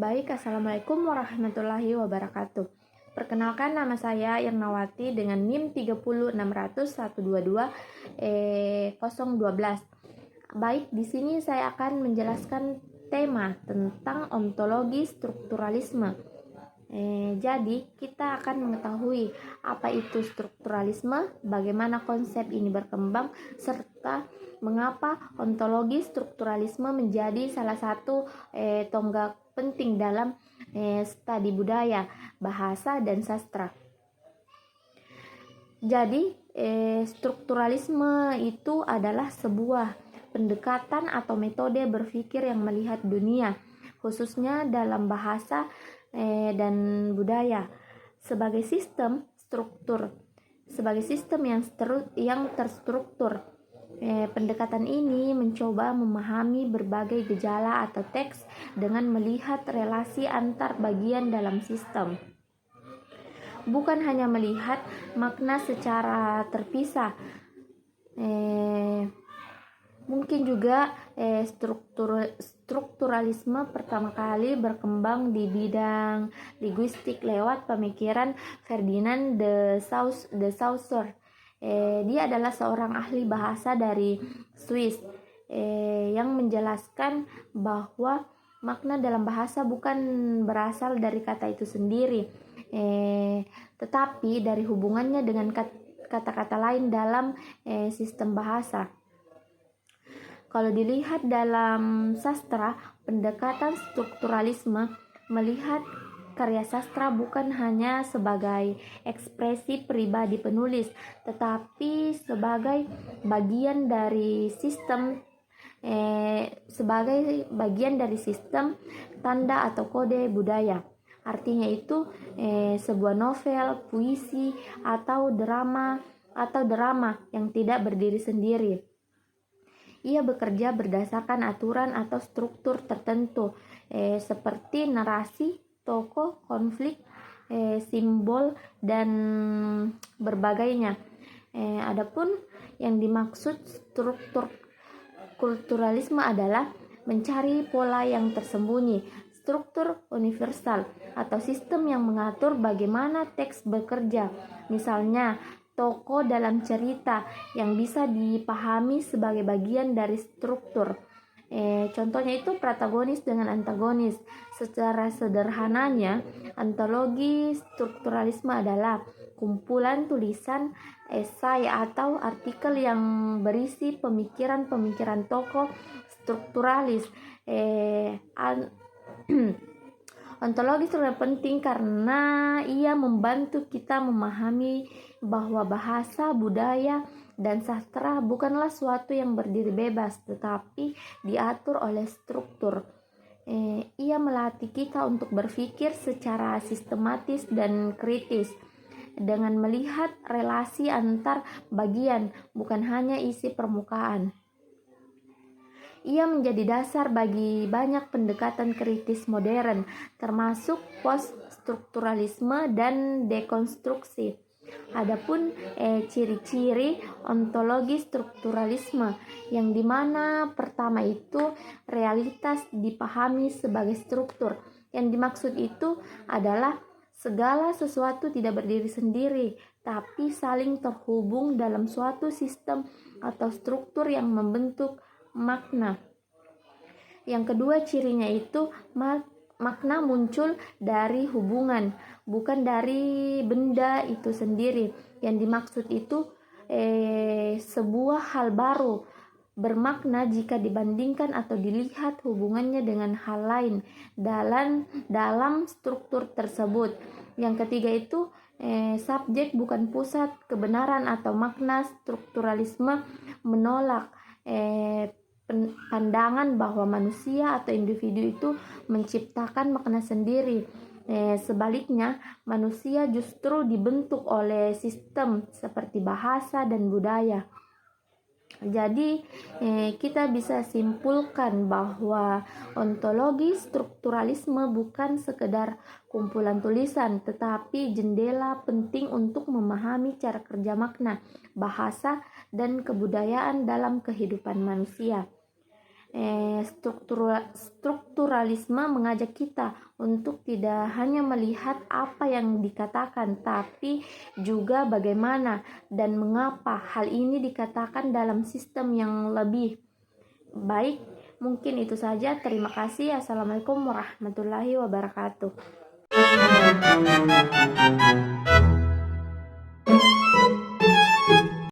Baik, Assalamualaikum warahmatullahi wabarakatuh. Perkenalkan, nama saya Irnawati dengan NIM 30600 012. Baik, di sini saya akan menjelaskan tema tentang ontologi strukturalisme. Jadi, kita akan mengetahui apa itu strukturalisme, bagaimana konsep ini berkembang, serta mengapa ontologi strukturalisme menjadi salah satu tonggak penting dalam studi budaya, bahasa, dan sastra. Jadi, strukturalisme itu adalah sebuah pendekatan atau metode berpikir yang melihat dunia, khususnya dalam bahasa dan budaya, sebagai sistem yang terstruktur. Pendekatan ini mencoba memahami berbagai gejala atau teks dengan melihat relasi antar bagian dalam sistem, bukan hanya melihat makna secara terpisah. Mungkin juga strukturalisme pertama kali berkembang di bidang linguistik lewat pemikiran Ferdinand de Saussure. Dia adalah seorang ahli bahasa dari Swiss yang menjelaskan bahwa makna dalam bahasa bukan berasal dari kata itu sendiri, tetapi dari hubungannya dengan kata-kata lain dalam sistem bahasa. Kalau dilihat dalam sastra, pendekatan strukturalisme melihat karya sastra bukan hanya sebagai ekspresi pribadi penulis, tetapi sebagai bagian dari sistem tanda atau kode budaya. Artinya itu sebuah novel, puisi, atau drama yang tidak berdiri sendiri. Ia bekerja berdasarkan aturan atau struktur tertentu, seperti narasi, tokoh, konflik, simbol, dan berbagainya. Adapun yang dimaksud struktur kulturalisme adalah mencari pola yang tersembunyi, struktur universal, atau sistem yang mengatur bagaimana teks bekerja. Misalnya, tokoh dalam cerita yang bisa dipahami sebagai bagian dari struktur. Contohnya itu protagonis dengan antagonis. Secara sederhananya, ontologi strukturalisme adalah kumpulan tulisan, esai, atau artikel yang berisi pemikiran-pemikiran tokoh strukturalis. Ontologi sangat penting karena ia membantu kita memahami bahwa bahasa, budaya, dan sastra bukanlah suatu yang berdiri bebas, tetapi diatur oleh struktur. Ia melatih kita untuk berpikir secara sistematis dan kritis, dengan melihat relasi antar bagian, bukan hanya isi permukaan. Ia menjadi dasar bagi banyak pendekatan kritis modern, termasuk post-strukturalisme dan dekonstruksi. Adapun ciri-ciri ontologi strukturalisme, yang dimana pertama itu realitas dipahami sebagai struktur. Yang dimaksud itu adalah segala sesuatu tidak berdiri sendiri, tapi saling terhubung dalam suatu sistem atau struktur yang membentuk makna. Yang kedua, cirinya itu makna muncul dari hubungan, bukan dari benda itu sendiri. Yang dimaksud itu sebuah hal baru bermakna jika dibandingkan atau dilihat hubungannya dengan hal lain dalam struktur tersebut. Yang ketiga itu subjek bukan pusat kebenaran atau makna. Strukturalisme menolak pandangan bahwa manusia atau individu itu menciptakan makna sendiri. Sebaliknya, manusia justru dibentuk oleh sistem seperti bahasa dan budaya. Jadi, kita bisa simpulkan bahwa ontologi strukturalisme bukan sekedar kumpulan tulisan, tetapi jendela penting untuk memahami cara kerja makna, bahasa, dan kebudayaan dalam kehidupan manusia. Strukturalisme mengajak kita untuk tidak hanya melihat apa yang dikatakan, tapi juga bagaimana dan mengapa hal ini dikatakan dalam sistem yang lebih baik. Mungkin itu saja. Terima kasih. Assalamualaikum warahmatullahi wabarakatuh.